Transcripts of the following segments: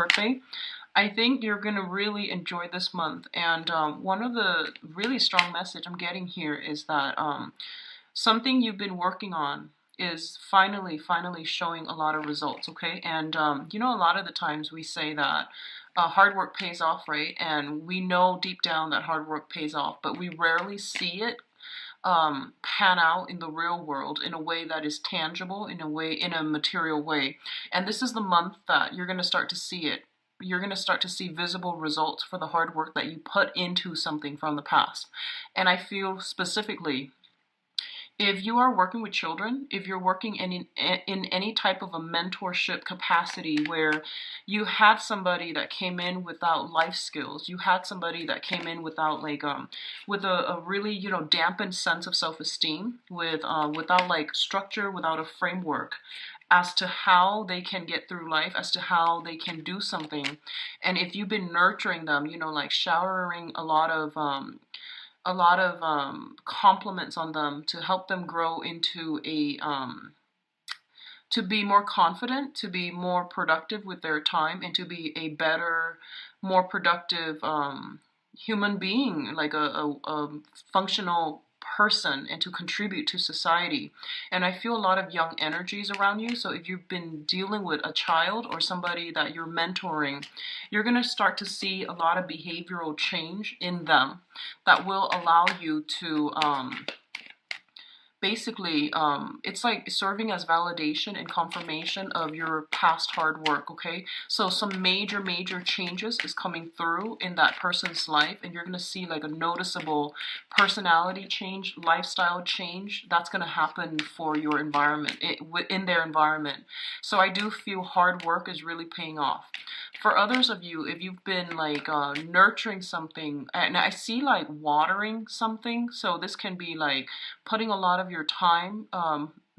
birthday. I think you're going to really enjoy this month. And one of the really strong message I'm getting here is that something you've been working on is finally showing a lot of results, okay? And a lot of the times we say that hard work pays off, right? And we know deep down that hard work pays off, but we rarely see it pan out in the real world in a way that is tangible, in a material way. And this is the month that you're going to start to see it. You're going to start to see visible results for the hard work that you put into something from the past. And I feel specifically, if you are working with children, if you're working in any type of a mentorship capacity where you had somebody that came in without life skills, you had somebody that came in without with a really dampened sense of self-esteem, without like structure, without a framework as to how they can get through life, as to how they can do something. And if you've been nurturing them, like showering a lot of compliments on them to help them grow into to be more confident, to be more productive with their time, and to be a better, more productive human being, like a functional person, and to contribute to society. And I feel a lot of young energies around you. So if you've been dealing with a child or somebody that you're mentoring, you're going to start to see a lot of behavioral change in them that will allow you to basically, it's like serving as validation and confirmation of your past hard work, okay? So some major changes is coming through in that person's life, and you're going to see like a noticeable personality change, lifestyle change that's going to happen for your environment, in their environment. So I do feel hard work is really paying off. For others of you, if you've been like nurturing something, and I see like watering something, so this can be like putting a lot of your time,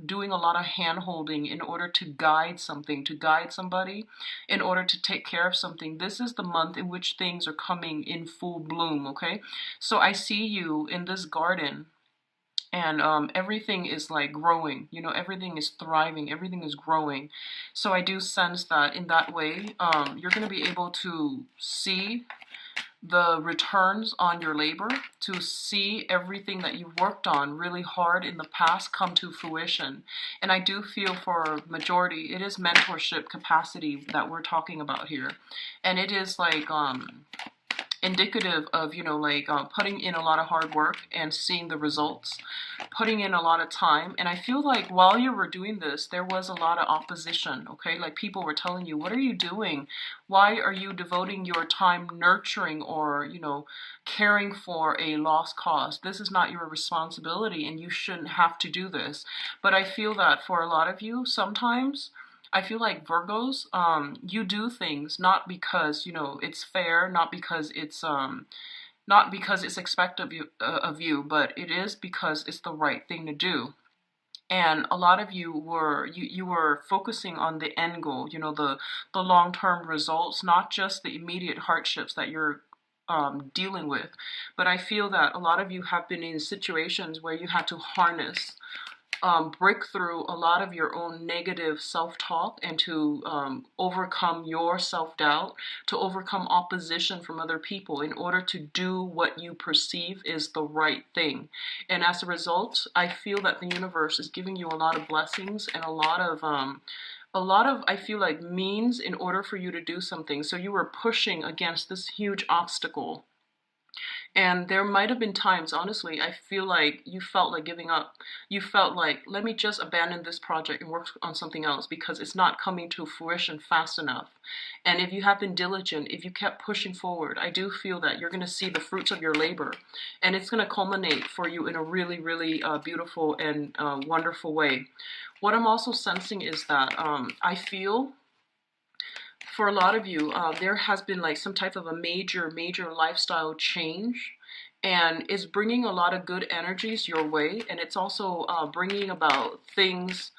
doing a lot of hand holding in order to guide something, to guide somebody, in order to take care of something. This is the month in which things are coming in full bloom, okay? So I see you in this garden, and everything is like growing, everything is thriving, everything is growing. So I do sense that in that way, you're going to be able to see the returns on your labor, to see everything that you've worked on really hard in the past come to fruition. And I do feel for majority, it is mentorship capacity that we're talking about here. And it is like indicative of putting in a lot of hard work and seeing the results, putting in a lot of time. And I feel like while you were doing this, there was a lot of opposition, okay? Like people were telling you, what are you doing? Why are you devoting your time nurturing or caring for a lost cause? This is not your responsibility, and you shouldn't have to do this. But I feel that for a lot of you, sometimes I feel like Virgos, you do things not because it's fair, not because it's expected of you, but it is because it's the right thing to do. And a lot of you were focusing on the end goal, the long-term results, not just the immediate hardships that you're dealing with. But I feel that a lot of you have been in situations where you had to harness, break through a lot of your own negative self-talk, and to overcome your self-doubt, to overcome opposition from other people in order to do what you perceive is the right thing. And as a result, I feel that the universe is giving you a lot of blessings and a lot of I feel like means in order for you to do something. So you were pushing against this huge obstacle. And there might have been times, honestly, I feel like you felt like giving up. You felt like, let me just abandon this project and work on something else because it's not coming to fruition fast enough. And if you have been diligent, if you kept pushing forward, I do feel that you're going to see the fruits of your labor. And it's going to culminate for you in a really beautiful and wonderful way. What I'm also sensing is that I feel for a lot of you, there has been like some type of a major lifestyle change, and it's bringing a lot of good energies your way, and it's also bringing about things.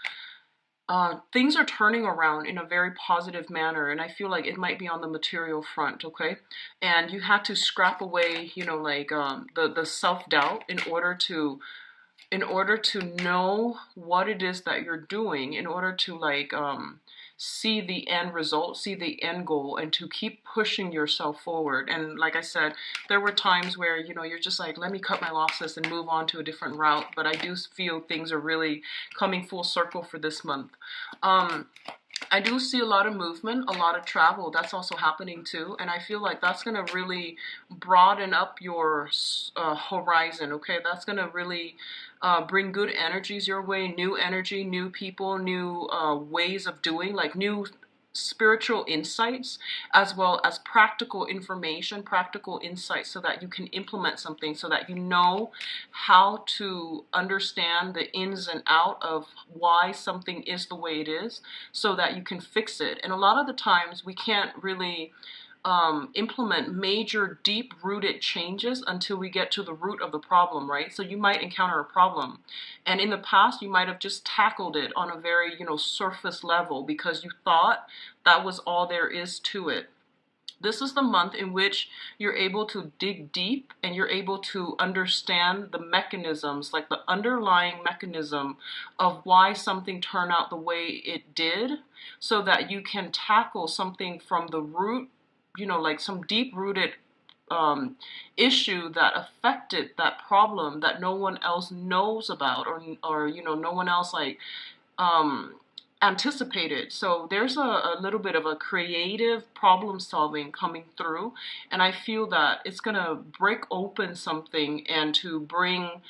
Things are turning around in a very positive manner, and I feel like it might be on the material front, okay? And you had to scrap away, the self-doubt in order to know what it is that you're doing, in order to see the end result, see the end goal, and to keep pushing yourself forward. And like I said, there were times where, you're just like, let me cut my losses and move on to a different route. But I do feel things are really coming full circle for this month. I do see a lot of movement, a lot of travel. That's also happening too. And I feel like that's going to really broaden up your horizon, okay? That's going to really bring good energies your way, new energy, new people, new ways of doing, like new spiritual insights, as well as practical information, practical insights, so that you can implement something, so that you know how to understand the ins and out of why something is the way it is, so that you can fix it. And a lot of the times we can't really implement major deep-rooted changes until we get to the root of the problem, right? So you might encounter a problem, and in the past you might have just tackled it on a very, surface level, because you thought that was all there is to it. This is the month in which you're able to dig deep, and you're able to understand the mechanisms, like the underlying mechanism of why something turned out the way it did, so that you can tackle something from the root, like some deep-rooted issue that affected that problem that no one else knows about, or no one else like anticipated. So there's a little bit of a creative problem solving coming through, and I feel that it's gonna break open something, and to bring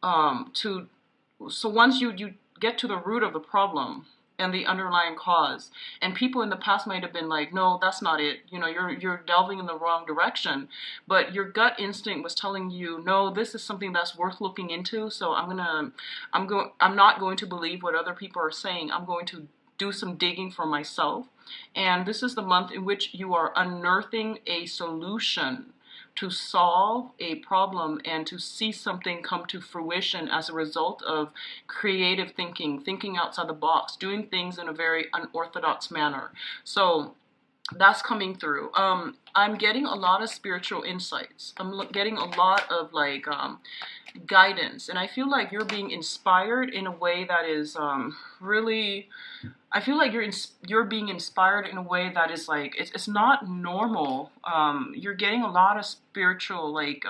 so once you get to the root of the problem and the underlying cause, and people in the past might have been like, no, that's not it, you're delving in the wrong direction, but your gut instinct was telling you, no, this is something that's worth looking into. So I'm not going to believe what other people are saying. I'm going to do some digging for myself. And this is the month in which you are unearthing a solution to solve a problem, and to see something come to fruition as a result of creative thinking, thinking outside the box, doing things in a very unorthodox manner. So that's coming through. I'm getting a lot of spiritual insights. I'm getting a lot of like guidance, and I feel like you're being inspired in a way that is really, I feel like you're being inspired in a way that is like, it's not normal. You're getting a lot of spiritual like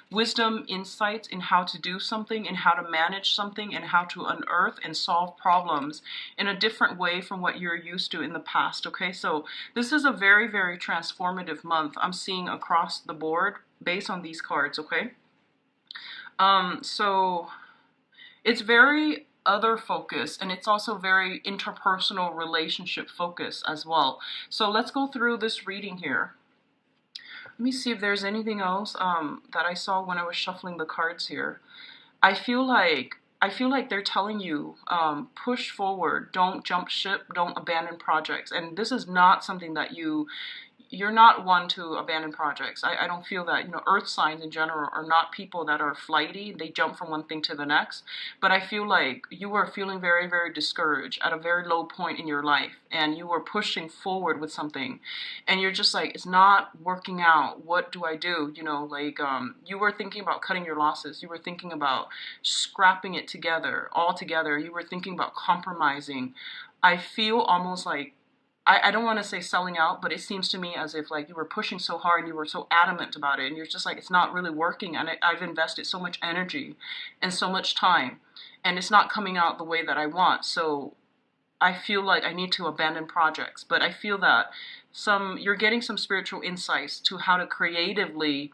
wisdom, insights in how to do something, and how to manage something, and how to unearth and solve problems in a different way from what you're used to in the past. Okay, so this is a very, very transformative month I'm seeing across the board based on these cards. Okay, so it's very other focus, and it's also very interpersonal relationship focus as well. So let's go through this reading here. Let me see if there's anything else that I saw when I was shuffling the cards here. I feel like they're telling you, push forward, don't jump ship, don't abandon projects. And this is not something that you're not one to abandon projects. I don't feel that. Earth signs in general are not people that are flighty. They jump from one thing to the next. But I feel like you are feeling very, very discouraged at a very low point in your life, and you were pushing forward with something, and you're just like, it's not working out. What do I do? You were thinking about cutting your losses. You were thinking about scrapping it together, all together. You were thinking about compromising. I feel almost like, I don't want to say selling out, but it seems to me as if like you were pushing so hard and you were so adamant about it, and you're just like, it's not really working, and I've invested so much energy and so much time, and it's not coming out the way that I want. So I feel like I need to abandon projects. But I feel that you're getting some spiritual insights to how to creatively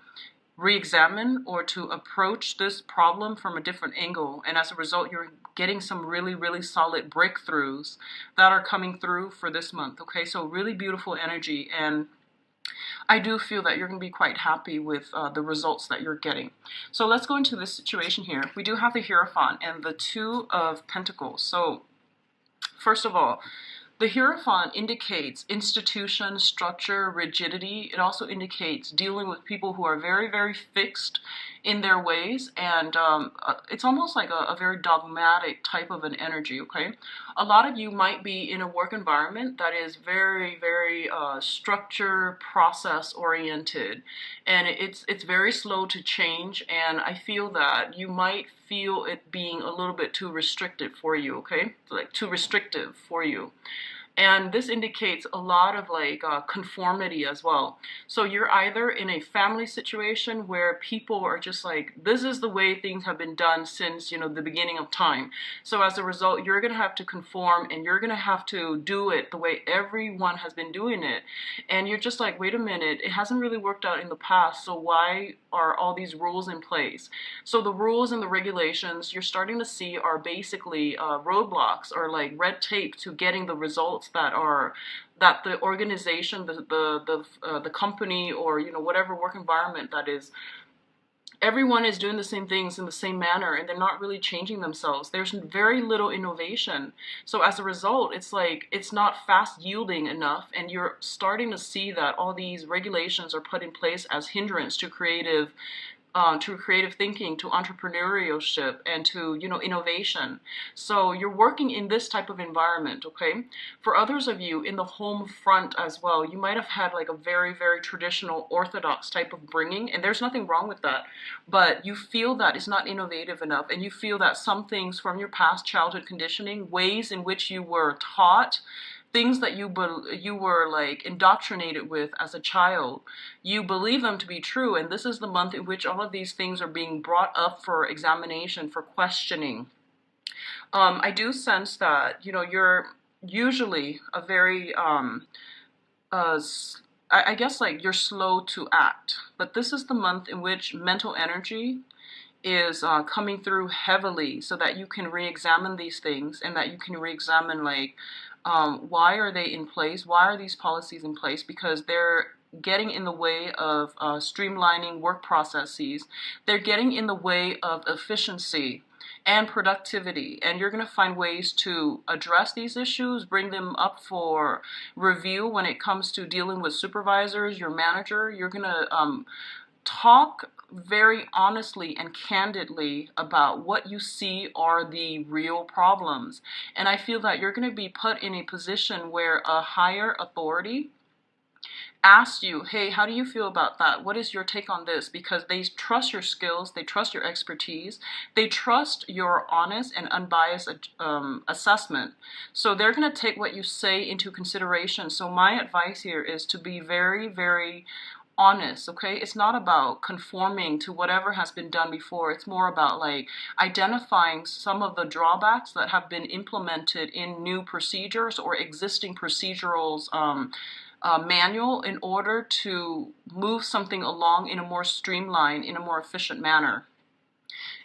re-examine or to approach this problem from a different angle, and as a result you're getting some really, really solid breakthroughs that are coming through for this month. Okay, so really beautiful energy, and I do feel that you're going to be quite happy with the results that you're getting. So let's go into this situation here. We do have the Hierophant and the Two of Pentacles. So first of all, the Hierophant indicates institution, structure, rigidity. It also indicates dealing with people who are very, very fixed in their ways, and it's almost like a very dogmatic type of an energy, okay? A lot of you might be in a work environment that is very, very structure, process oriented, and it's very slow to change, and I feel that you might feel it being a little bit too restricted for you, okay? Like too restrictive for you. And this indicates a lot of like conformity as well. So you're either in a family situation where people are just like, this is the way things have been done since, you know, the beginning of time. So as a result, you're going to have to conform and you're going to have to do it the way everyone has been doing it. And you're just like, wait a minute, it hasn't really worked out in the past. So why are all these rules in place? So the rules and the regulations you're starting to see are basically roadblocks or like red tape to getting the results that the organization, the company, or you know whatever work environment that is, everyone is doing the same things in the same manner and they're not really changing themselves. There's very little innovation. So as a result, it's like it's not fast yielding enough, and you're starting to see that all these regulations are put in place as hindrance to creative thinking, to entrepreneurship, and to, you know, innovation. So you're working in this type of environment, okay? For others of you in the home front as well, you might have had like a very, very traditional orthodox type of bringing, and there's nothing wrong with that. But you feel that it's not innovative enough, and you feel that some things from your past childhood conditioning, ways in which you were taught, things that you were like indoctrinated with as a child, you believe them to be true, and this is the month in which all of these things are being brought up for examination, for questioning. I do sense that, you know, you're usually a very uh, I guess like you're slow to act, but this is the month in which mental energy is coming through heavily, so that you can re-examine these things, and that you can re-examine like why are they in place, why are these policies in place, because they're getting in the way of streamlining work processes, they're getting in the way of efficiency and productivity, and you're going to find ways to address these issues, bring them up for review when it comes to dealing with supervisors, your manager. You're going to talk very honestly and candidly about what you see are the real problems. And I feel that you're going to be put in a position where a higher authority asks you, hey, how do you feel about that? What is your take on this? Because they trust your skills, they trust your expertise, they trust your honest and unbiased assessment. So they're going to take what you say into consideration. So my advice here is to be very, very honest, okay? It's not about conforming to whatever has been done before. It's more about like identifying some of the drawbacks that have been implemented in new procedures or existing procedurals manual, in order to move something along in a more streamlined, in a more efficient manner.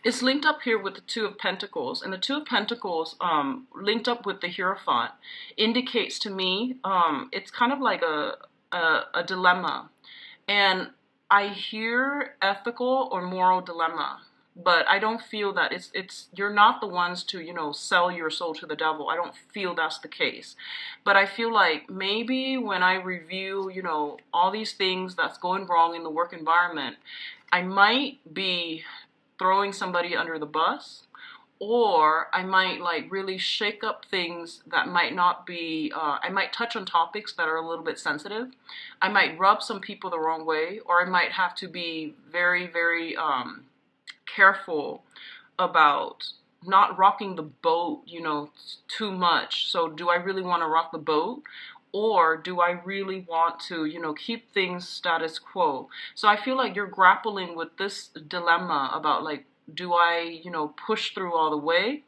It's linked up here with the Two of Pentacles, and the Two of Pentacles linked up with the Hierophant indicates to me it's kind of like a dilemma. And I hear ethical or moral dilemma, but I don't feel that it's you're not the ones to, you know, sell your soul to the devil. I don't feel that's the case. But I feel like maybe when I review, you know, all these things that's going wrong in the work environment, I might be throwing somebody under the bus, or I might like really shake up things that might not be, I might touch on topics that are a little bit sensitive. I might rub some people the wrong way, or I might have to be very, very careful about not rocking the boat, you know, too much. So do I really want to rock the boat? Or do I really want to, you know, keep things status quo? So I feel like you're grappling with this dilemma about like, do I, you know, push through all the way?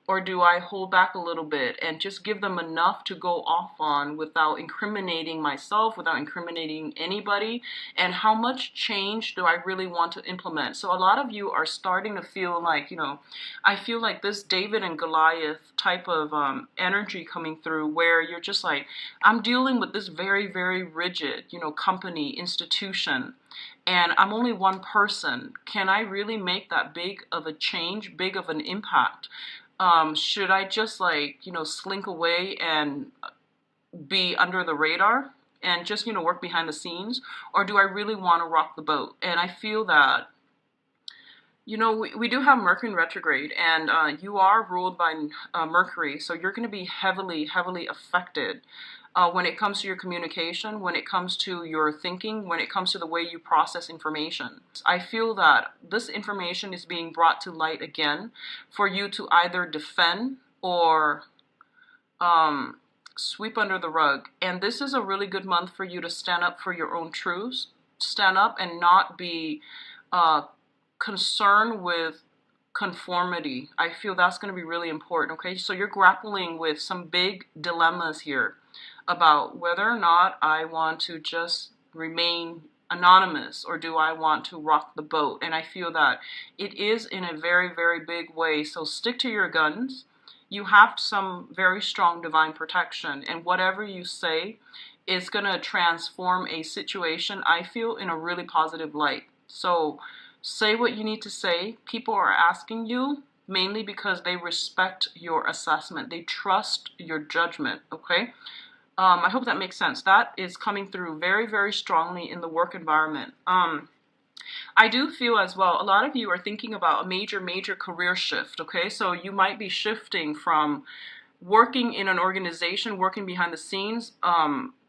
Or do I hold back a little bit and just give them enough to go off on without incriminating myself, without incriminating anybody? And how much change do I really want to implement? So a lot of you are starting to feel like, you know, I feel like this David and Goliath type of energy coming through, where you're just like, I'm dealing with this very, very rigid, you know, company, institution, and I'm only one person. Can I really make that big of a change, big of an impact? Should I just like, you know, slink away and be under the radar and just, you know, work behind the scenes? Or do I really want to rock the boat? And I feel that, you know, we do have Mercury in retrograde, and you are ruled by Mercury, so you're going to be heavily, heavily affected when it comes to your communication, when it comes to your thinking, when it comes to the way you process information. I feel that this information is being brought to light again for you to either defend or sweep under the rug. And this is a really good month for you to stand up for your own truths, stand up and not be concerned with conformity. I feel that's going to be really important, okay? So you're grappling with some big dilemmas here about whether or not I want to just remain anonymous or do I want to rock the boat. And I feel that it is in a very, very big way. So stick to your guns. You have some very strong divine protection, and whatever you say is going to transform a situation, I feel, in a really positive light. So say what you need to say. People are asking you mainly because they respect your assessment. They trust your judgment, okay? I hope that makes sense. That is coming through very, very strongly in the work environment. I do feel as well, a lot of you are thinking about a major, major career shift, okay? So you might be shifting from working in an organization, working behind the scenes.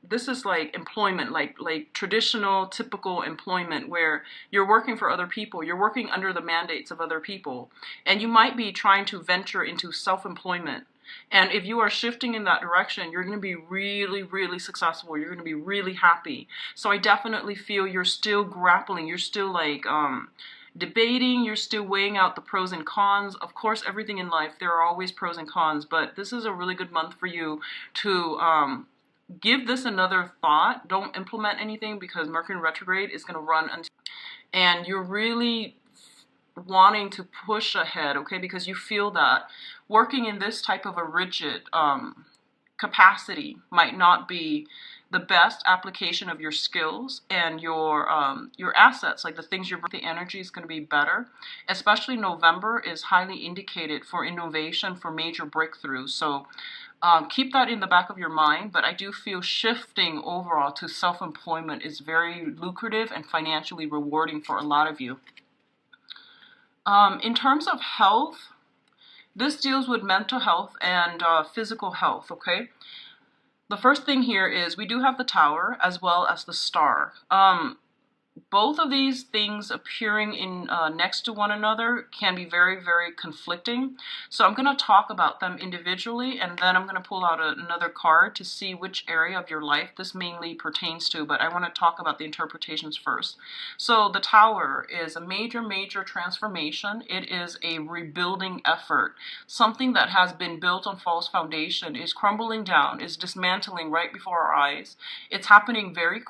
This is like employment, like traditional, typical employment where you're working for other people. You're working under the mandates of other people. And you might be trying to venture into self-employment. And if you are shifting in that direction, you're going to be really, really successful. You're going to be really happy. So I definitely feel you're still grappling. You're still like debating. You're still weighing out the pros and cons. Of course, everything in life, there are always pros and cons. But this is a really good month for you to give this another thought. Don't implement anything because Mercury retrograde is going to run until, and you're really wanting to push ahead, okay, because you feel that working in this type of a rigid capacity might not be the best application of your skills and your assets, like the things you're, the energy is going to be better. Especially November is highly indicated for innovation, for major breakthroughs. So keep that in the back of your mind, but I do feel shifting overall to self-employment is very lucrative and financially rewarding for a lot of you. In terms of health, this deals with mental health and physical health, okay? The first thing here is we do have the Tower as well as the Star. Both of these things appearing in next to one another can be very, very conflicting. So I'm going to talk about them individually, and then I'm going to pull out another card to see which area of your life this mainly pertains to, but I want to talk about the interpretations first. So the Tower is a major, major transformation. It is a rebuilding effort. Something that has been built on false foundation is crumbling down, is dismantling right before our eyes. It's happening very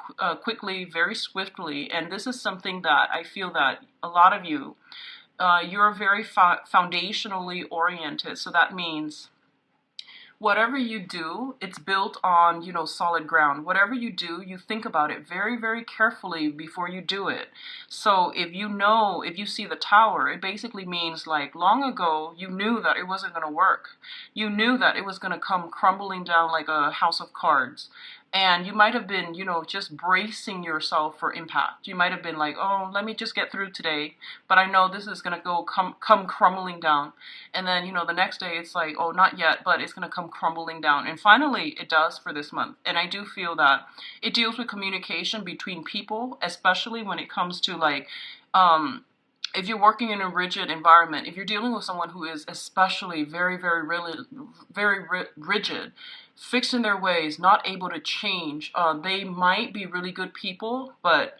quickly, very swiftly. And this is something that I feel that a lot of you, you're very foundationally oriented. So that means whatever you do, it's built on, you know, solid ground. Whatever you do, you think about it very, very carefully before you do it. So if you see the Tower, it basically means like long ago, you knew that it wasn't going to work. You knew that it was going to come crumbling down like a house of cards. And you might have been, you know, just bracing yourself for impact. You might have been like, oh, let me just get through today. But I know this is going to come crumbling down. And then, you know, the next day it's like, oh, not yet, but it's going to come crumbling down. And finally, it does for this month. And I do feel that it deals with communication between people, especially when it comes to like, if you're working in a rigid environment, if you're dealing with someone who is especially very, very rigid, fixed in their ways, not able to change, they might be really good people, but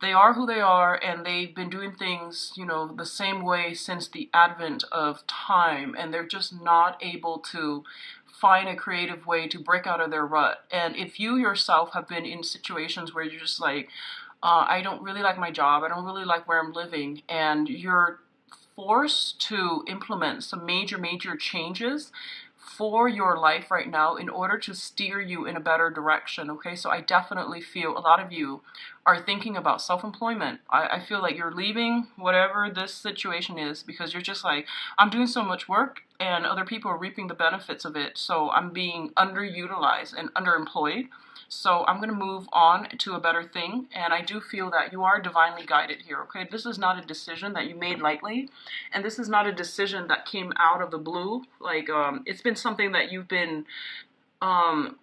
they are who they are, and they've been doing things, you know, the same way since the advent of time, and they're just not able to find a creative way to break out of their rut. And if you yourself have been in situations where you're just like, I don't really like my job, I don't really like where I'm living, and you're forced to implement some major, major changes for your life right now in order to steer you in a better direction, okay? So I definitely feel a lot of you are thinking about self-employment. I feel like you're leaving whatever this situation is because you're just like, I'm doing so much work and other people are reaping the benefits of it, so I'm being underutilized and underemployed. So I'm going to move on to a better thing, and I do feel that you are divinely guided here, okay? This is not a decision that you made lightly, and this is not a decision that came out of the blue. Like, it's been something that you've been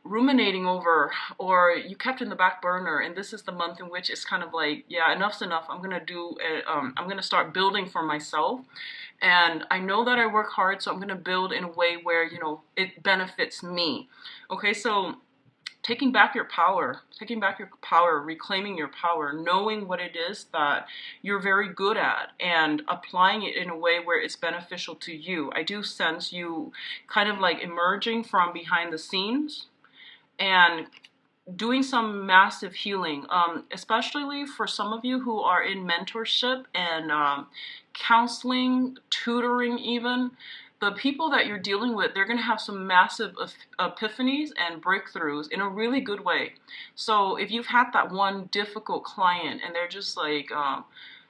ruminating over, or you kept in the back burner, and this is the month in which it's kind of like, yeah, enough's enough. I'm gonna start building for myself, and I know that I work hard, so I'm gonna build in a way where, you know, it benefits me. Okay, so taking back your power, reclaiming your power, knowing what it is that you're very good at and applying it in a way where it's beneficial to you. I do sense you kind of like emerging from behind the scenes and doing some massive healing, especially for some of you who are in mentorship and counseling, tutoring even. The people that you're dealing with, they're going to have some massive epiphanies and breakthroughs in a really good way. So if you've had that one difficult client and they're just like,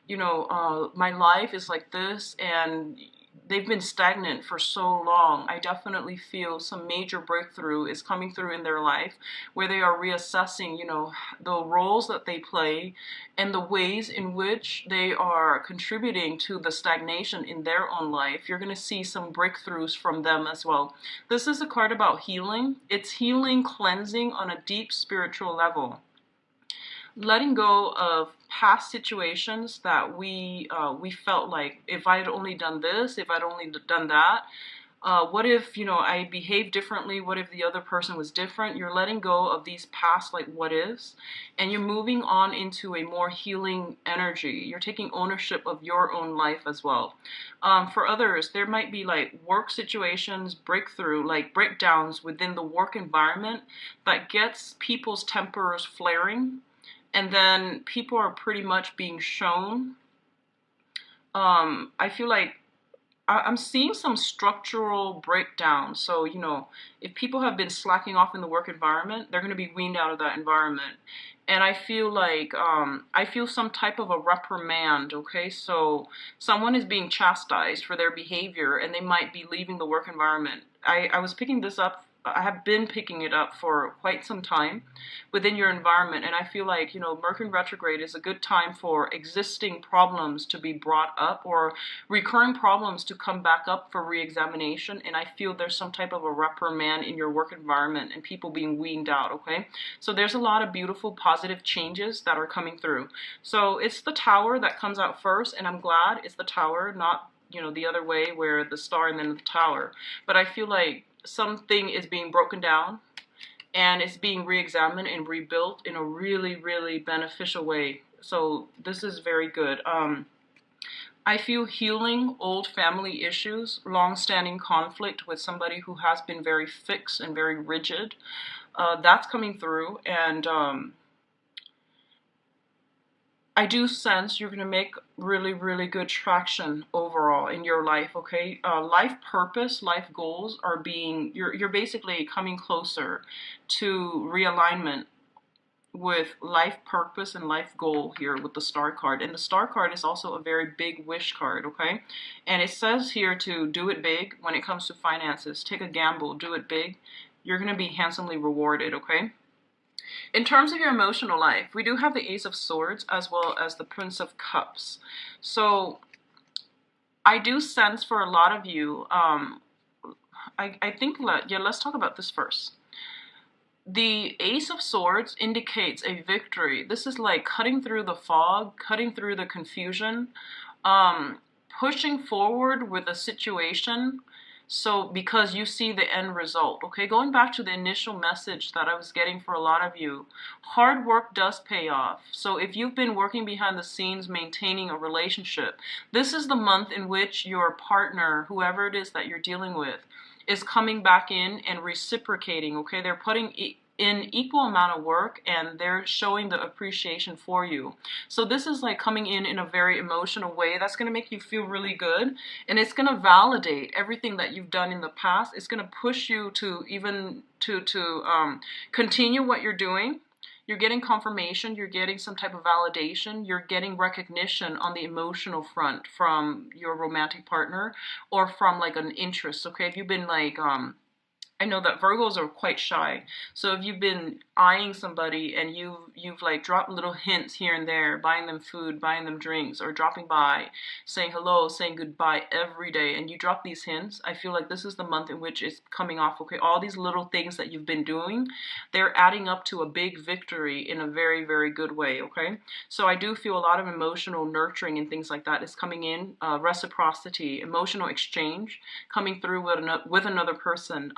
my life is like this, and they've been stagnant for so long, I definitely feel some major breakthrough is coming through in their life where they are reassessing, you know, the roles that they play and the ways in which they are contributing to the stagnation in their own life. You're going to see some breakthroughs from them as well. This is a card about healing. It's healing, cleansing on a deep spiritual level. Letting go of past situations that we felt like, if I had only done this, if I'd only done that, what if, you know, I behaved differently? What if the other person was different? You're letting go of these past like what ifs, and you're moving on into a more healing energy. You're taking ownership of your own life as well. For others, there might be like work situations, breakdowns within the work environment that gets people's tempers flaring, and then people are pretty much being shown. I feel like I'm seeing some structural breakdown. So, you know, if people have been slacking off in the work environment, they're going to be weaned out of that environment. And I feel like, I feel some type of a reprimand, okay? So someone is being chastised for their behavior and they might be leaving the work environment. I was picking this up, I have been picking it up for quite some time within your environment. And I feel like, you know, Mercury retrograde is a good time for existing problems to be brought up or recurring problems to come back up for re-examination. And I feel there's some type of a reprimand in your work environment and people being weaned out, okay? So there's a lot of beautiful, positive changes that are coming through. So it's the Tower that comes out first, and I'm glad it's the Tower, not, you know, the other way where the Star and then the Tower. But I feel like something is being broken down and it's being re-examined and rebuilt in a really, really beneficial way. So this is very good. I feel healing old family issues, long-standing conflict with somebody who has been very fixed and very rigid. That's coming through, and I do sense you're going to make really, really good traction overall in your life, okay? Life purpose, life goals are being, you're basically coming closer to realignment with life purpose and life goal here with the Star card. And the Star card is also a very big wish card, okay? And it says here to do it big when it comes to finances. Take a gamble, do it big. You're going to be handsomely rewarded, okay? In terms of your emotional life, we do have the Ace of Swords as well as the Prince of Cups. So I do sense for a lot of you, I think, let's talk about this first. The Ace of Swords indicates a victory. This is like cutting through the fog, cutting through the confusion, pushing forward with a situation. So because you see the end result, okay? Going back to the initial message that I was getting for a lot of you, hard work does pay off. So if you've been working behind the scenes, maintaining a relationship, this is the month in which your partner, whoever it is that you're dealing with, is coming back in and reciprocating, okay? They're putting in equal amount of work and they're showing the appreciation for you. So this is like coming in a very emotional way. That's going to make you feel really good, and it's going to validate everything that you've done in the past. It's going to push you to even to continue what you're doing. You're getting confirmation, you're getting some type of validation, you're getting recognition on the emotional front from your romantic partner or from like an interest, okay? If you've been like I know that Virgos are quite shy. So if you've been eyeing somebody and you've like dropped little hints here and there, buying them food, buying them drinks, or dropping by, saying hello, saying goodbye every day, and you drop these hints, I feel like this is the month in which it's coming off. Okay, all these little things that you've been doing, they're adding up to a big victory in a very, very good way. Okay, so I do feel a lot of emotional nurturing and things like that is coming in, reciprocity, emotional exchange coming through with another person.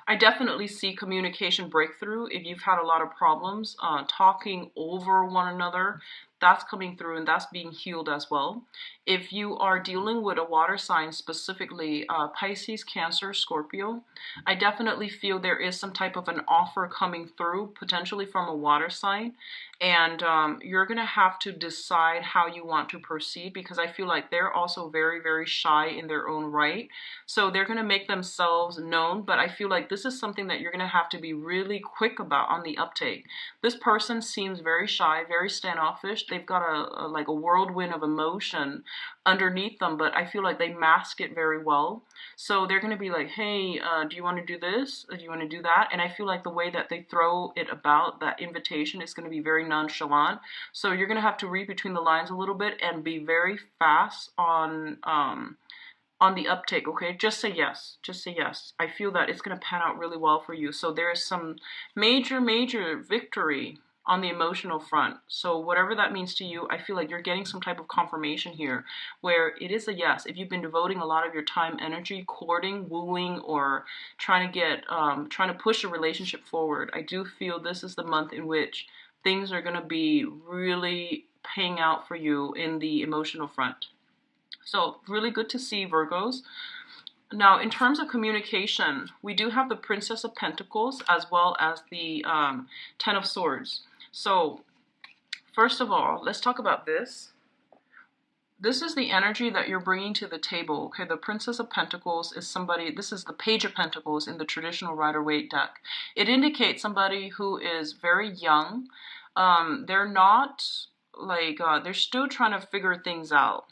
I definitely see communication breakthrough. If you've had a lot of problems talking over one another, that's coming through and that's being healed as well. If you are dealing with a water sign, specifically Pisces, Cancer, Scorpio, I definitely feel there is some type of an offer coming through, potentially from a water sign. And you're going to have to decide how you want to proceed, because I feel like they're also very, very shy in their own right. So they're going to make themselves known, but I feel like this is something that you're going to have to be really quick about on the uptake. This person seems very shy, very standoffish. They've got a like a whirlwind of emotion underneath them, but I feel like they mask it very well. So they're going to be like, hey, do you want to do this? Do you want to do that? And I feel like the way that they throw it about, that invitation, is going to be very nonchalant. So you're going to have to read between the lines a little bit and be very fast on the uptake. Okay, just say yes. Just say yes. I feel that it's going to pan out really well for you. So there is some major victory on the emotional front. So whatever that means to you, I feel like you're getting some type of confirmation here where it is a yes. If you've been devoting a lot of your time, energy, courting, wooing, or trying to push a relationship forward, I do feel this is the month in which things are going to be really paying out for you in the emotional front. So really good to see, Virgos. Now, in terms of communication, we do have the Princess of Pentacles as well as the Ten of Swords. So first of all, let's talk about this. This is the energy that you're bringing to the table. Okay, the Princess of Pentacles is somebody, this is the Page of Pentacles in the traditional Rider-Waite deck. It indicates somebody who is very young. They're not like, they're still trying to figure things out.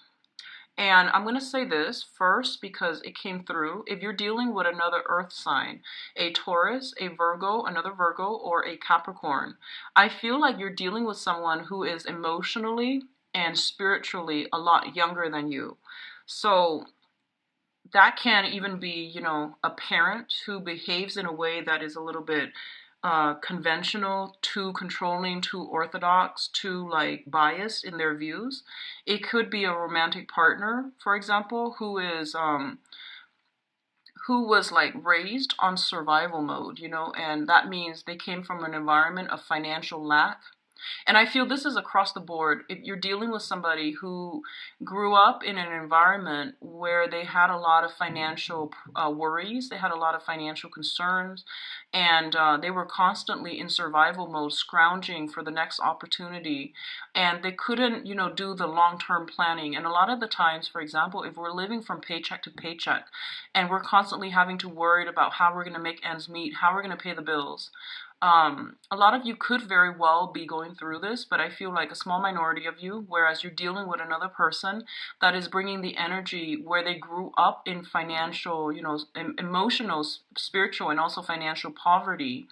And I'm going to say this first because it came through. If you're dealing with another earth sign, a Taurus, a Virgo, another Virgo, or a Capricorn, I feel like you're dealing with someone who is emotionally and spiritually a lot younger than you. So that can even be, you know, a parent who behaves in a way that is a little bit conventional, too controlling, too orthodox, too like biased in their views. It could be a romantic partner, for example, who was like raised on survival mode, you know, and that means they came from an environment of financial lack. And I feel this is across the board. If you're dealing with somebody who grew up in an environment where they had a lot of financial worries, they had a lot of financial concerns, and they were constantly in survival mode, scrounging for the next opportunity, and they couldn't, you know, do the long-term planning. And a lot of the times, for example, if we're living from paycheck to paycheck, and we're constantly having to worry about how we're going to make ends meet, how we're going to pay the bills, a lot of you could very well be going through this, but I feel like a small minority of you, whereas you're dealing with another person that is bringing the energy where they grew up in financial, you know, emotional, spiritual, and also financial poverty.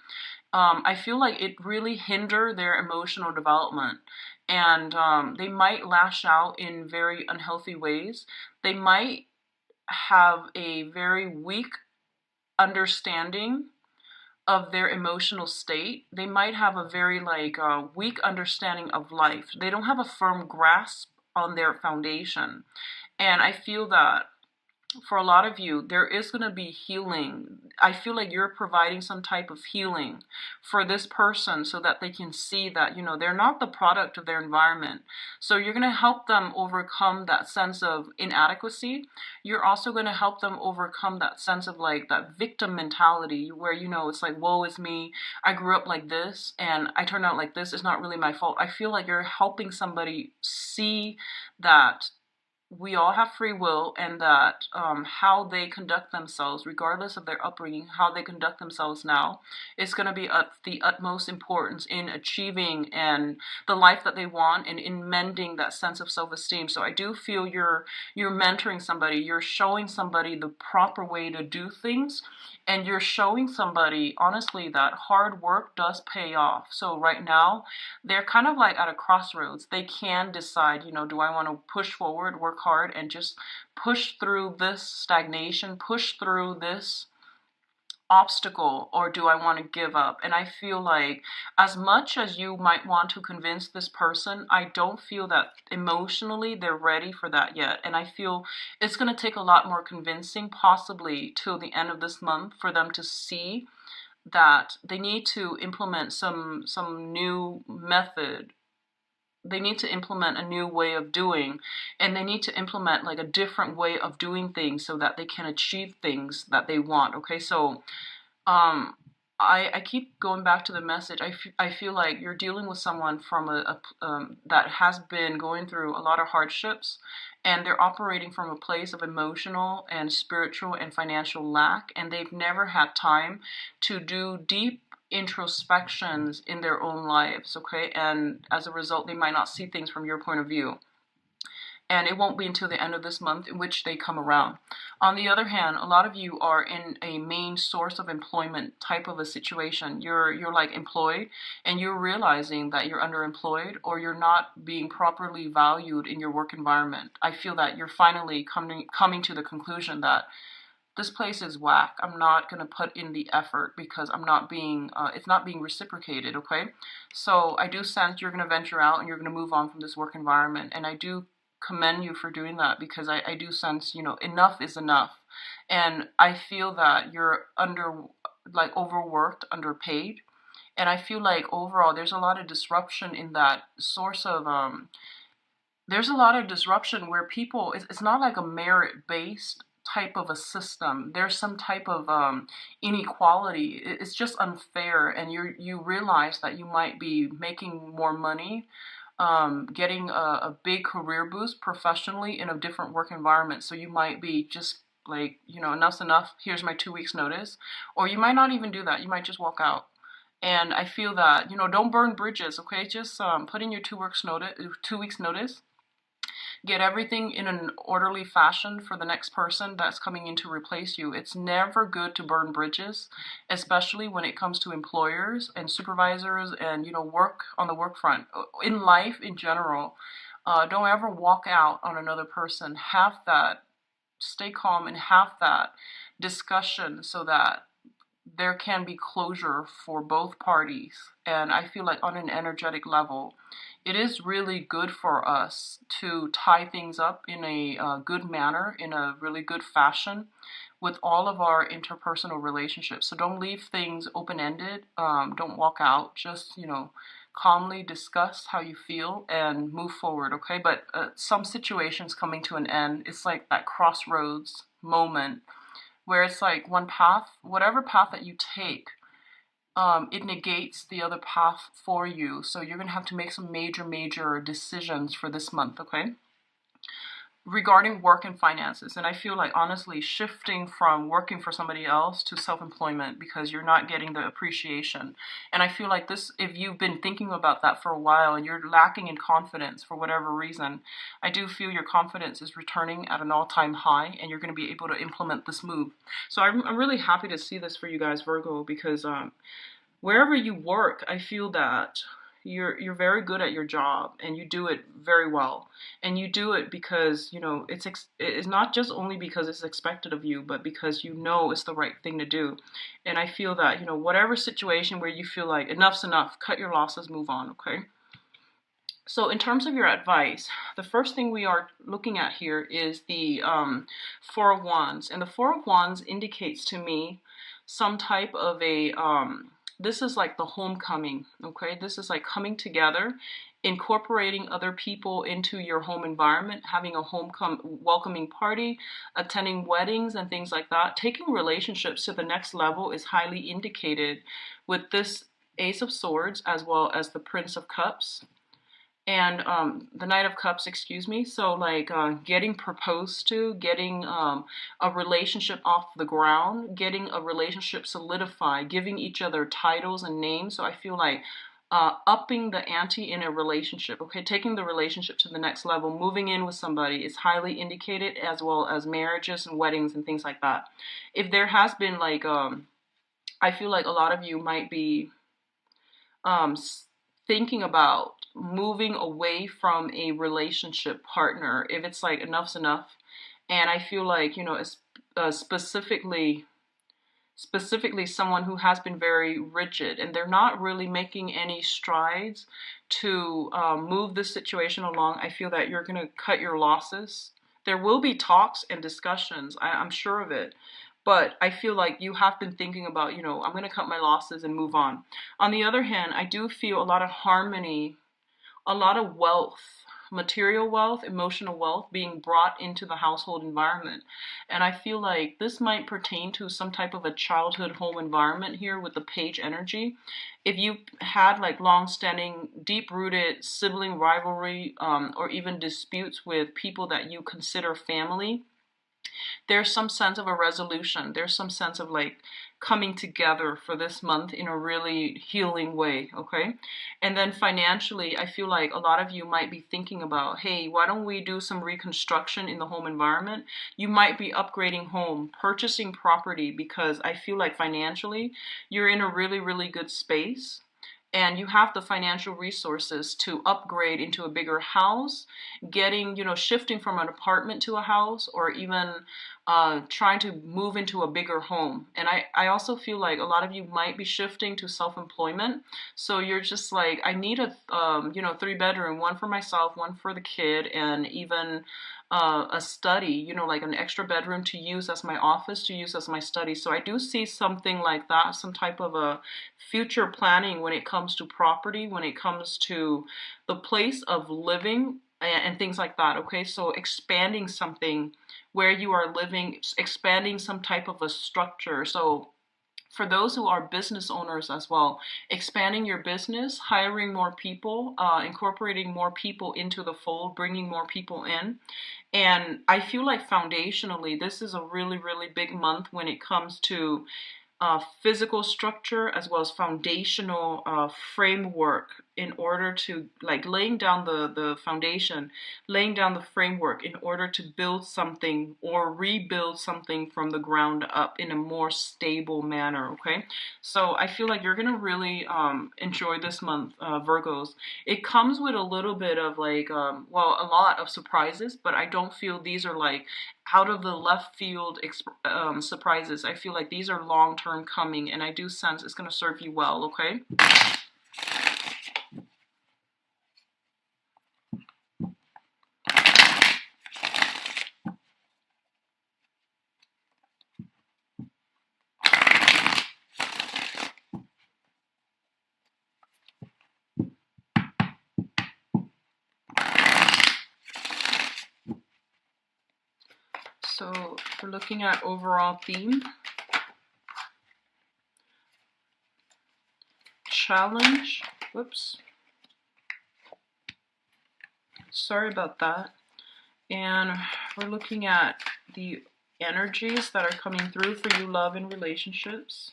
I feel like it really hindered their emotional development. And they might lash out in very unhealthy ways. They might have a very weak understanding of their emotional state. They might have a very like weak understanding of life. They don't have a firm grasp on their foundation. And I feel that for a lot of you, there is going to be healing. I feel like you're providing some type of healing for this person so that they can see that, you know, they're not the product of their environment. So you're going to help them overcome that sense of inadequacy. You're also going to help them overcome that sense of like that victim mentality where, you know, it's like, woe is me. I grew up like this and I turned out like this. It's not really my fault. I feel like you're helping somebody see that we all have free will, and that how they conduct themselves, regardless of their upbringing, how they conduct themselves now, is going to be of the utmost importance in achieving and the life that they want, and in mending that sense of self-esteem. So I do feel you're mentoring somebody, you're showing somebody the proper way to do things, and you're showing somebody honestly that hard work does pay off. So right now they're kind of like at a crossroads. They can decide, do I want to push forward, work hard, and just push through this stagnation, push through this obstacle, or do I want to give up? And I feel like, as much as you might want to convince this person, I don't feel that emotionally they're ready for that yet. And I feel it's going to take a lot more convincing, possibly till the end of this month, for them to see that they need to implement some new method. They need to implement a new way of doing, and they need to implement like a different way of doing things so that they can achieve things that they want. Okay, so um I keep going back to the message. I feel like you're dealing with someone from that has been going through a lot of hardships, and they're operating from a place of emotional and spiritual and financial lack, and they've never had time to do deep introspections in their own lives. Okay, and as a result, they might not see things from your point of view, and it won't be until the end of this month in which they come around. On the other hand, a lot of you are in a main source of employment type of a situation. You're like employed, and you're realizing that you're underemployed, or you're not being properly valued in your work environment. I feel that you're finally coming to the conclusion that this place is whack. I'm not going to put in the effort because I'm not being, it's not being reciprocated, okay? So I do sense you're going to venture out and you're going to move on from this work environment. And I do commend you for doing that, because I do sense, enough is enough. And I feel that you're like overworked, underpaid. And I feel like overall there's a lot of disruption in that source of, there's a lot of disruption where people, it's not like a merit based type of a system. There's some type of inequality. It's just unfair, and you realize that you might be making more money, getting a big career boost professionally in a different work environment. So you might be just like, enough's enough. Here's my 2 weeks notice, or you might not even do that. You might just walk out. And I feel that, don't burn bridges. Okay, just put in your 2 weeks notice. 2 weeks notice. Get everything in an orderly fashion for the next person that's coming in to replace you. It's never good to burn bridges, especially when it comes to employers and supervisors and, work on the work front. In life in general, don't ever walk out on another person. Stay calm and have that discussion so that there can be closure for both parties. And I feel like on an energetic level, it is really good for us to tie things up in a good manner, in a really good fashion, with all of our interpersonal relationships. So don't leave things open-ended. Don't walk out. Just, calmly discuss how you feel and move forward, okay? But some situations coming to an end, it's like that crossroads moment where it's like one path, whatever path that you take, it negates the other path for you. So you're going to have to make some major decisions for this month, okay? Regarding work and finances. And I feel like, honestly, shifting from working for somebody else to self-employment, because you're not getting the appreciation. And I feel like this, if you've been thinking about that for a while and you're lacking in confidence for whatever reason, I do feel your confidence is returning at an all-time high, and you're going to be able to implement this move. So I'm really happy to see this for you guys, Virgo, because wherever you work, I feel that you're very good at your job, and you do it very well, and you do it because it's not just only because it's expected of you, but because it's the right thing to do. And I feel that whatever situation where you feel like enough's enough, cut your losses, move on, okay? So in terms of your advice, the first thing we are looking at here is the Four of Wands, and the Four of Wands indicates to me some type of a this is like the homecoming, okay? This is like coming together, incorporating other people into your home environment, having a welcoming party, attending weddings and things like that. Taking relationships to the next level is highly indicated with this Ace of Swords as well as the Prince of Cups. and the Knight of Cups, excuse me. So like getting proposed to, getting a relationship off the ground, getting a relationship solidified, giving each other titles and names. So I feel like upping the ante in a relationship, okay, taking the relationship to the next level, moving in with somebody is highly indicated, as well as marriages and weddings and things like that. If there has been like, I feel like a lot of you might be um, thinking about moving away from a relationship partner if it's like enough's enough. And I feel like, you know, specifically someone who has been very rigid and they're not really making any strides to move this situation along. I feel that you're going to cut your losses. There will be talks and discussions, I'm sure of it, but I feel like you have been thinking about, you know, I'm going to cut my losses and move on the other hand, I do feel a lot of harmony, a lot of wealth, material wealth, emotional wealth being brought into the household environment. And I feel like this might pertain to some type of a childhood home environment here with the page energy. If you had like long-standing, deep-rooted sibling rivalry, or even disputes with people that you consider family, there's some sense of a resolution. There's some sense of like coming together for this month in a really healing way, okay? And then financially, I feel like a lot of you might be thinking about, hey, why don't we do some reconstruction in the home environment? You might be upgrading home, purchasing property, because I feel like financially, you're in a really, really good space and you have the financial resources to upgrade into a bigger house, getting, you know, shifting from an apartment to a house, or even trying to move into a bigger home. And I also feel like a lot of you might be shifting to self-employment. So you're just like, I need a, you know, 3-bedroom, one for myself, one for the kid, and even a study, you know, like an extra bedroom to use as my office, to use as my study. So I do see something like that, some type of a future planning when it comes to property, when it comes to the place of living and things like that. Okay, so expanding something where you are living, expanding some type of a structure. So for those who are business owners as well, expanding your business, hiring more people, incorporating more people into the fold, bringing more people in. And I feel like foundationally, this is a really, really big month when it comes to physical structure as well as foundational framework, in order to like laying down the foundation, laying down the framework in order to build something or rebuild something from the ground up in a more stable manner. Okay, so I feel like you're gonna really enjoy this month, Virgos. It comes with a little bit of like well, a lot of surprises, but I don't feel these are like out of the left field surprises. I feel like these are long term coming, and I do sense it's going to serve you well, okay? So we're looking at overall theme, challenge, whoops, sorry about that. And we're looking at the energies that are coming through for you, love and relationships.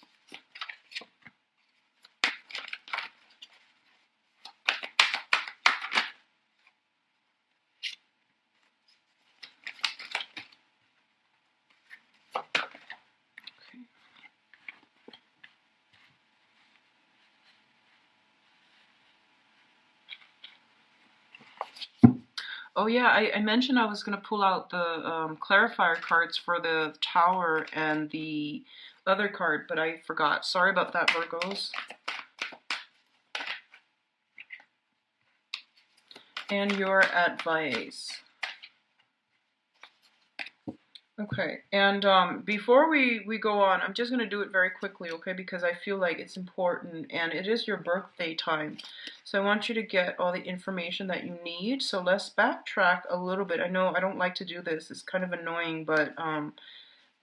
Oh yeah, I mentioned I was going to pull out the clarifier cards for the Tower and the other card, but I forgot. Sorry about that, Virgos. And your advice. Okay, and before we go on, I'm just going to do it very quickly, okay, because I feel like it's important, and it is your birthday time. So I want you to get all the information that you need. So let's backtrack a little bit. I know I don't like to do this. It's kind of annoying, but I'm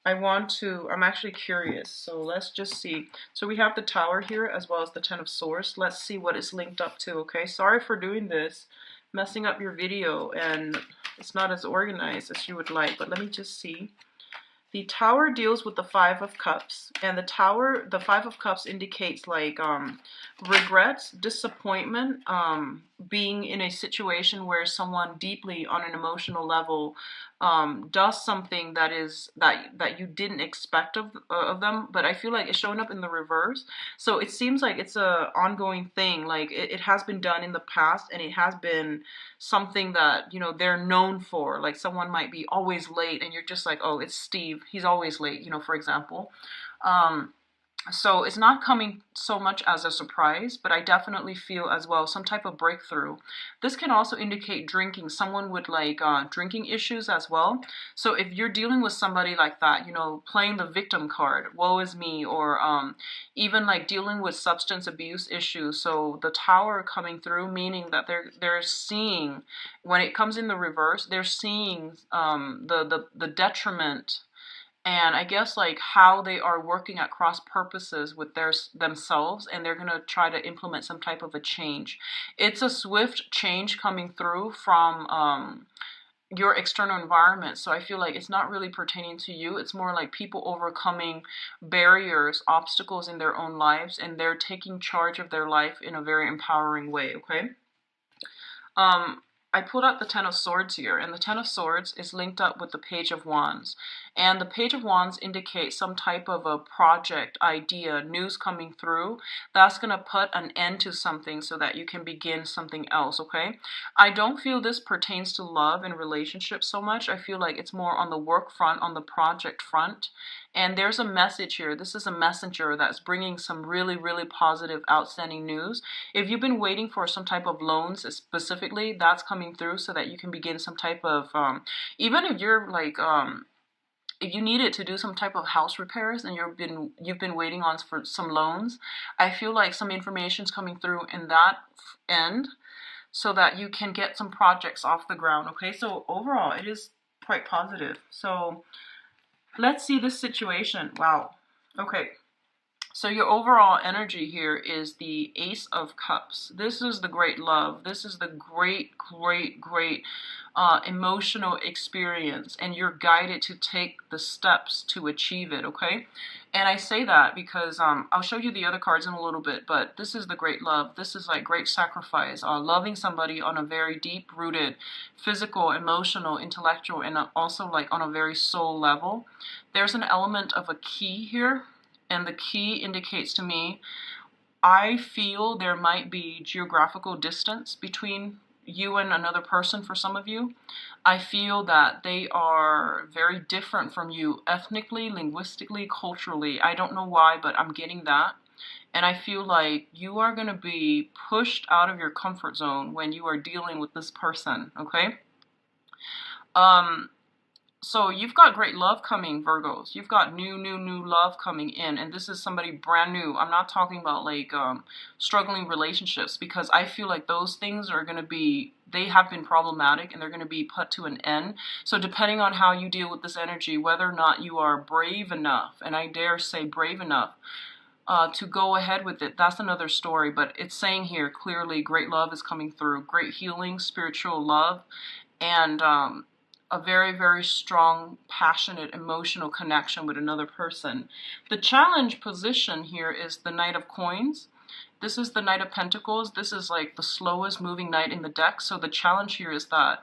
actually curious. So let's just see. So we have the Tower here as well as the Ten of Swords. Let's see what it's linked up to, okay? Sorry for doing this, messing up your video and it's not as organized as you would like, but let me just see. The Tower deals with the Five of Cups, and the Five of Cups indicates like regrets, disappointment, being in a situation where someone deeply on an emotional level does something that you didn't expect of them, but I feel like it's showing up in the reverse. So it seems like it's a ongoing thing. Like it has been done in the past, and it has been something that, you know, they're known for. Like someone might be always late and you're just like, oh, it's Steve, he's always late, you know, for example. So it's not coming so much as a surprise, but I definitely feel as well some type of breakthrough. This can also indicate drinking, someone with like drinking issues as well. So if you're dealing with somebody like that, you know, playing the victim card, woe is me, or even like dealing with substance abuse issues. So the Tower coming through, meaning that they're seeing, when it comes in the reverse, they're seeing the detriment, and I guess like how they are working at cross purposes with themselves, and they're going to try to implement some type of a change. It's a swift change coming through from your external environment, so I feel like it's not really pertaining to you. It's more like people overcoming barriers, obstacles in their own lives, and they're taking charge of their life in a very empowering way. Okay. I pulled out the Ten of Swords here, and the Ten of Swords is linked up with the Page of Wands. And the Page of Wands indicates some type of a project, idea, news coming through that's going to put an end to something so that you can begin something else, okay? I don't feel this pertains to love and relationships so much. I feel like it's more on the work front, on the project front. And there's a message here. This is a messenger that's bringing some really, really positive, outstanding news. If you've been waiting for some type of loans specifically, that's coming through so that you can begin some type of, even if you're like, if you needed to do some type of house repairs and you've been waiting on for some loans, I feel like some information is coming through in that end so that you can get some projects off the ground. Okay, so overall it is quite positive. So let's see this situation. Wow. Okay. So your overall energy here is the Ace of Cups. This is the great love. This is the great, great, great emotional experience, and you're guided to take the steps to achieve it, okay? And I say that because I'll show you the other cards in a little bit, but this is the great love. This is like great sacrifice, loving somebody on a very deep-rooted physical, emotional, intellectual, and also like on a very soul level. There's an element of a key here, and the key indicates to me, I feel there might be geographical distance between you and another person for some of you. I feel that they are very different from you ethnically, linguistically, culturally. I don't know why, but I'm getting that. And I feel like you are going to be pushed out of your comfort zone when you are dealing with this person, okay? So you've got great love coming, Virgos. You've got new love coming in, and this is somebody brand new. I'm not talking about like struggling relationships, because I feel like those things are going to be, they have been problematic and they're going to be put to an end. So depending on how you deal with this energy, whether or not you are brave enough, and I dare say brave enough, to go ahead with it, that's another story. But it's saying here clearly great love is coming through, great healing, spiritual love, and a very, very strong, passionate, emotional connection with another person. The challenge position here is the Knight of Coins. This is the Knight of Pentacles. This is like the slowest moving knight in the deck. So the challenge here is that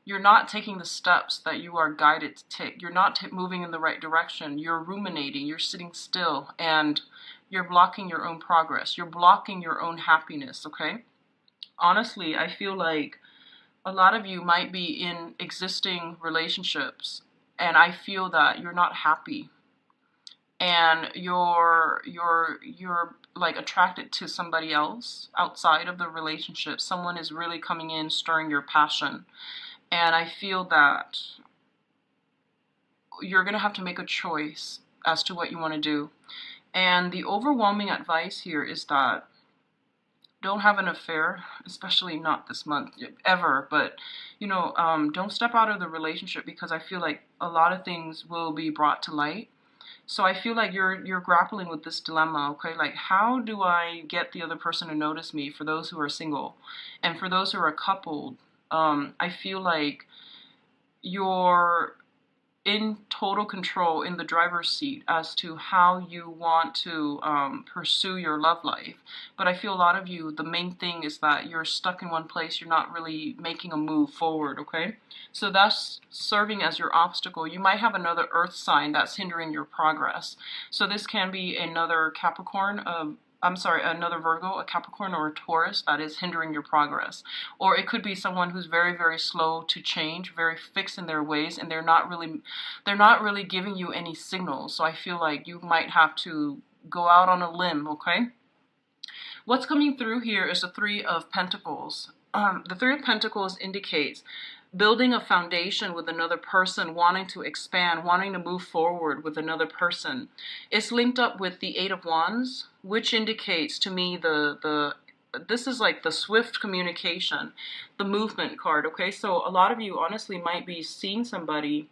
you're not taking the steps that you are guided to take. You're not moving in the right direction. You're ruminating. You're sitting still, and you're blocking your own progress. You're blocking your own happiness, okay? Honestly, I feel like a lot of you might be in existing relationships, and I feel that you're not happy, and you're like attracted to somebody else outside of the relationship. Someone is really coming in, stirring your passion, and I feel that you're gonna have to make a choice as to what you want to do. And the overwhelming advice here is that don't have an affair, especially not this month, ever. But, you know, don't step out of the relationship, because I feel like a lot of things will be brought to light. So I feel like you're grappling with this dilemma, okay? Like, how do I get the other person to notice me, for those who are single? And for those who are coupled, I feel like you're in total control, in the driver's seat, as to how you want to pursue your love life. But I feel a lot of you, the main thing is that you're stuck in one place. You're not really making a move forward, okay? So that's serving as your obstacle. You might have another earth sign that's hindering your progress. So this can be another Capricorn, another Virgo, a Capricorn, or a Taurus that is hindering your progress. Or it could be someone who's very, very slow to change, very fixed in their ways, and they're not really giving you any signals. So I feel like you might have to go out on a limb, okay? What's coming through here is the Three of Pentacles. The Three of Pentacles indicates building a foundation with another person, wanting to expand, wanting to move forward with another person. It's linked up with the Eight of Wands, which indicates to me this is like the swift communication, the movement card, okay? So a lot of you honestly might be seeing somebody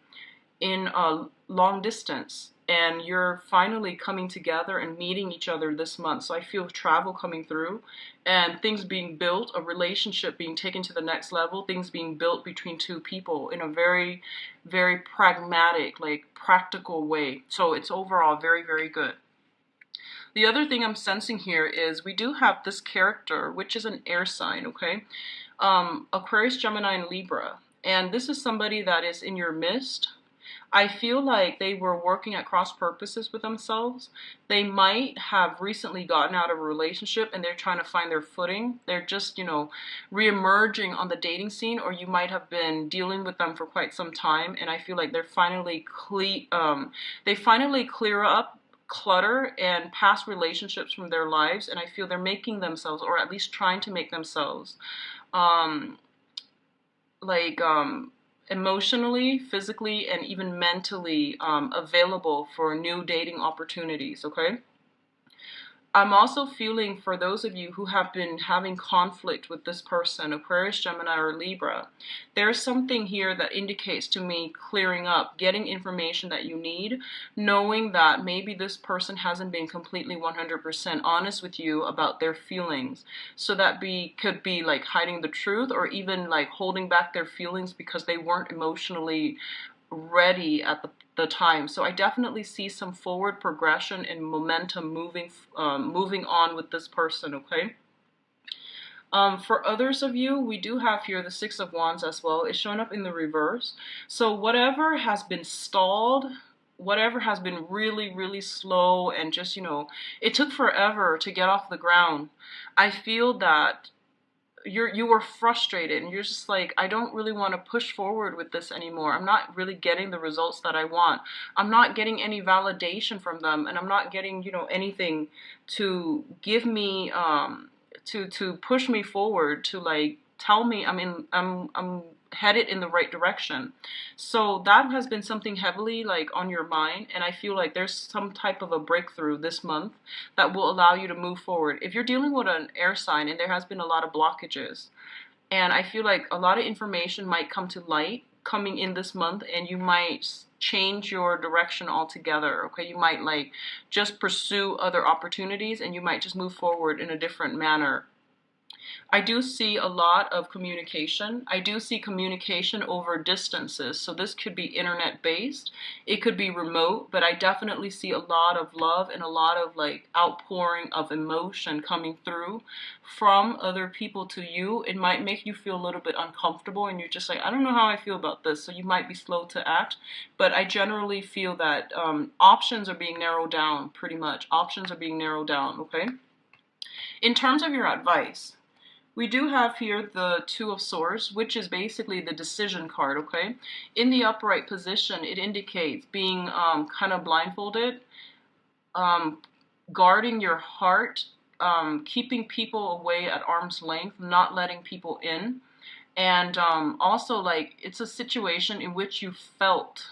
in a long distance, and you're finally coming together and meeting each other this month. So I feel travel coming through and things being built, a relationship being taken to the next level, things being built between two people in a very, very pragmatic, like practical way. So it's overall very, very good. The other thing I'm sensing here is we do have this character, which is an air sign, okay? Aquarius, Gemini, and Libra. And this is somebody that is in your midst. I feel like they were working at cross purposes with themselves. They might have recently gotten out of a relationship and they're trying to find their footing. They're just, re-emerging on the dating scene, or you might have been dealing with them for quite some time. And I feel like they're finally clear up clutter and past relationships from their lives. And I feel they're making themselves, or at least trying to make themselves, emotionally, physically, and even mentally available for new dating opportunities, okay? I'm also feeling for those of you who have been having conflict with this person, Aquarius, Gemini, or Libra, there's something here that indicates to me clearing up, getting information that you need, knowing that maybe this person hasn't been completely 100% honest with you about their feelings. So that could be like hiding the truth, or even like holding back their feelings because they weren't emotionally ready at the time. So I definitely see some forward progression and momentum moving on with this person, okay? For others of you, we do have here the Six of Wands as well. It's showing up in the reverse. So whatever has been stalled, whatever has been really, really slow, and just, it took forever to get off the ground, I feel that you were frustrated and you're just like, I don't really want to push forward with this anymore. I'm not really getting the results that I want. I'm not getting any validation from them, and I'm not getting, anything to give me to push me forward, to like tell me I'm headed in the right direction. So that has been something heavily like on your mind, and I feel like there's some type of a breakthrough this month that will allow you to move forward. If you're dealing with an air sign and there has been a lot of blockages, and I feel like a lot of information might come to light coming in this month, and you might change your direction altogether, okay? You might like just pursue other opportunities, and you might just move forward in a different manner. I do see a lot of communication. I do see communication over distances. So this could be internet based. It could be remote, but I definitely see a lot of love and a lot of like outpouring of emotion coming through from other people to you. It might make you feel a little bit uncomfortable, and you're just like, I don't know how I feel about this. So you might be slow to act, but I generally feel that options are being narrowed down, pretty much. Options are being narrowed down, okay? In terms of your advice, we do have here the Two of Swords, which is basically the decision card, okay? In the upright position, it indicates being kind of blindfolded, guarding your heart, keeping people away at arm's length, not letting people in. And also, like, it's a situation in which you felt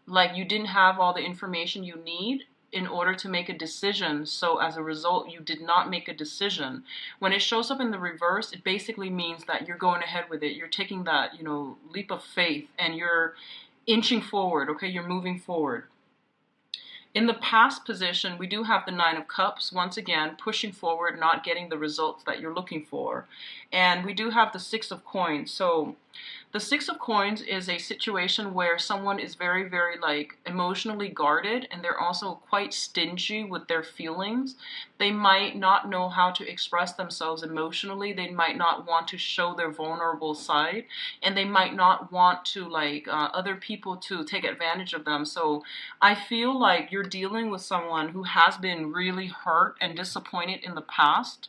like you didn't have all the information you need in order to make a decision. So as a result, you did not make a decision. When it shows up in the reverse, it basically means that you're going ahead with it. You're taking that, leap of faith, and you're inching forward, okay? You're moving forward. In the past position, we do have the Nine of Cups, once again, pushing forward, not getting the results that you're looking for. And we do have the Six of Coins. So the Six of Coins is a situation where someone is very, very like emotionally guarded, and they're also quite stingy with their feelings. They might not know how to express themselves emotionally. They might not want to show their vulnerable side, and they might not want to like other people to take advantage of them. So I feel like you're dealing with someone who has been really hurt and disappointed in the past,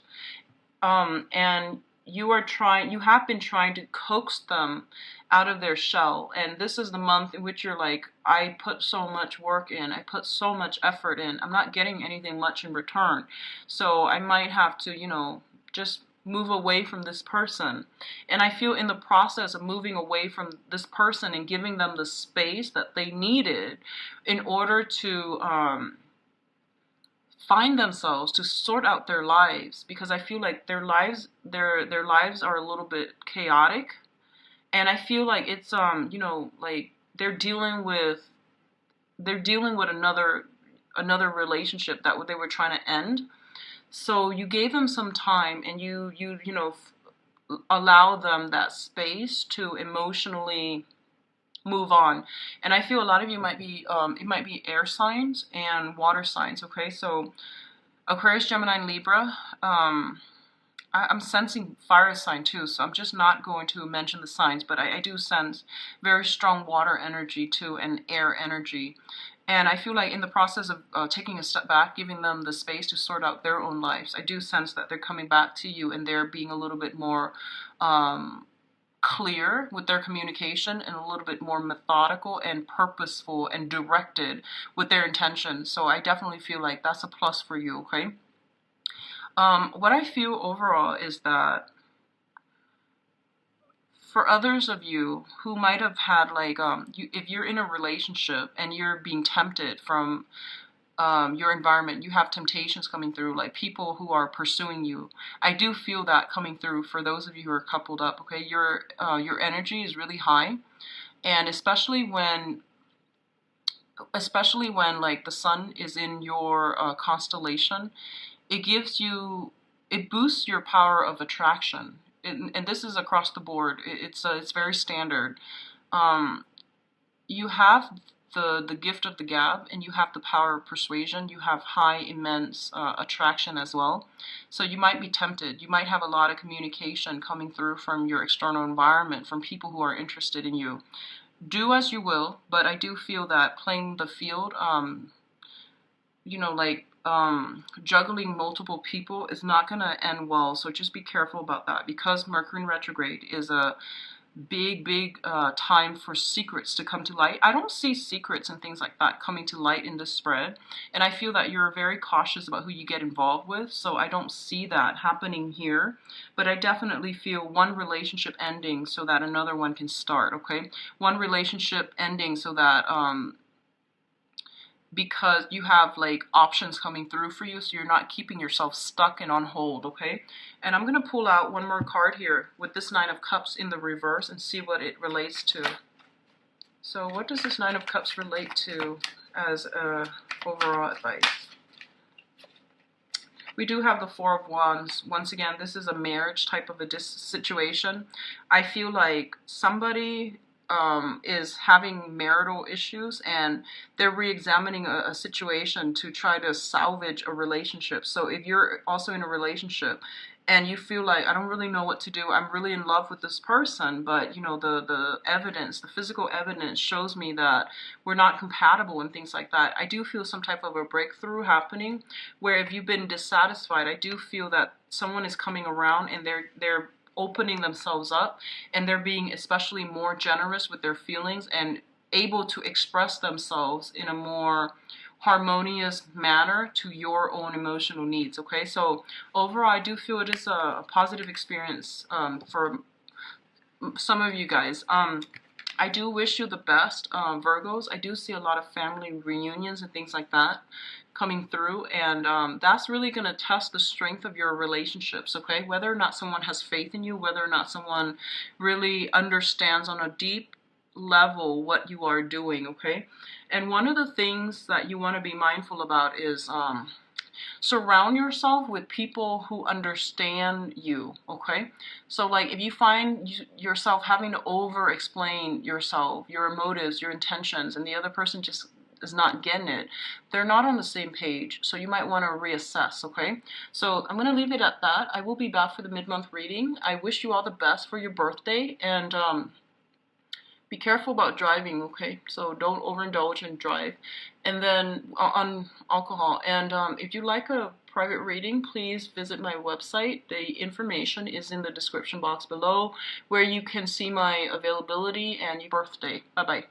and you have been trying to coax them out of their shell. And this is the month in which you're like, I put so much work in, I put so much effort in, I'm not getting anything much in return. So I might have to, just move away from this person. And I feel in the process of moving away from this person and giving them the space that they needed in order to find themselves, to sort out their lives, because I feel like their lives are a little bit chaotic. And I feel like it's like they're dealing with another relationship that they were trying to end. So you gave them some time, and allow them that space to emotionally move on. And I feel a lot of you might be it might be air signs and water signs. Okay, so Aquarius, Gemini, and Libra. I'm sensing fire sign too, so I'm just not going to mention the signs, but I do sense very strong water energy too, and air energy. And I feel like in the process of taking a step back, giving them the space to sort out their own lives, I do sense that they're coming back to you, and they're being a little bit more clear with their communication, and a little bit more methodical and purposeful and directed with their intentions. So I definitely feel like that's a plus for you, okay? What I feel overall is that for others of you who might have had like, if you're in a relationship and you're being tempted from your environment, you have temptations coming through, like people who are pursuing you. I do feel that coming through for those of you who are coupled up. Okay, your energy is really high, and especially when like the sun is in your constellation, it boosts your power of attraction. And this is across the board. It's very standard. Um, you have the gift of the gab, and you have the power of persuasion. You have high, immense attraction as well. So you might be tempted. You might have a lot of communication coming through from your external environment, from people who are interested in you. Do as you will, but I do feel that playing the field, like juggling multiple people is not going to end well. So just be careful about that, because Mercury in retrograde is a big time for secrets to come to light. I don't see secrets and things like that coming to light in this spread, and I feel that you're very cautious about who you get involved with, so I don't see that happening here. But I definitely feel one relationship ending so that another one can start. Okay, one relationship ending so that because you have like options coming through for you, so you're not keeping yourself stuck and on hold. Okay, and I'm going to pull out one more card here with this Nine of Cups in the reverse and see what it relates to. So what does this Nine of Cups relate to as overall advice? We do have the Four of Wands. Once again, this is a marriage type of a situation. I feel like somebody is having marital issues, and they're re-examining a situation to try to salvage a relationship. So if you're also in a relationship and you feel like, I don't really know what to do, I'm really in love with this person, but the evidence, the physical evidence shows me that we're not compatible and things like that, I do feel some type of a breakthrough happening, where if you've been dissatisfied, I do feel that someone is coming around, and they're opening themselves up, and they're being especially more generous with their feelings and able to express themselves in a more harmonious manner to your own emotional needs. Okay, so overall I do feel it is a positive experience for some of you guys. I do wish you the best, Virgos. I do see a lot of family reunions and things like that coming through, and that's really going to test the strength of your relationships, okay? Whether or not someone has faith in you, whether or not someone really understands on a deep level what you are doing, okay? And one of the things that you want to be mindful about is surround yourself with people who understand you, okay? So like if you find yourself having to over explain yourself, your motives, your intentions, and the other person just is not getting it, they're not on the same page. So you might want to reassess, okay? So I'm going to leave it at that. I will be back for the mid-month reading. I wish you all the best for your birthday, and be careful about driving, okay? So don't overindulge and drive. And then on alcohol. And if you like a private reading, please visit my website. The information is in the description box below, where you can see my availability and your birthday. Bye-bye.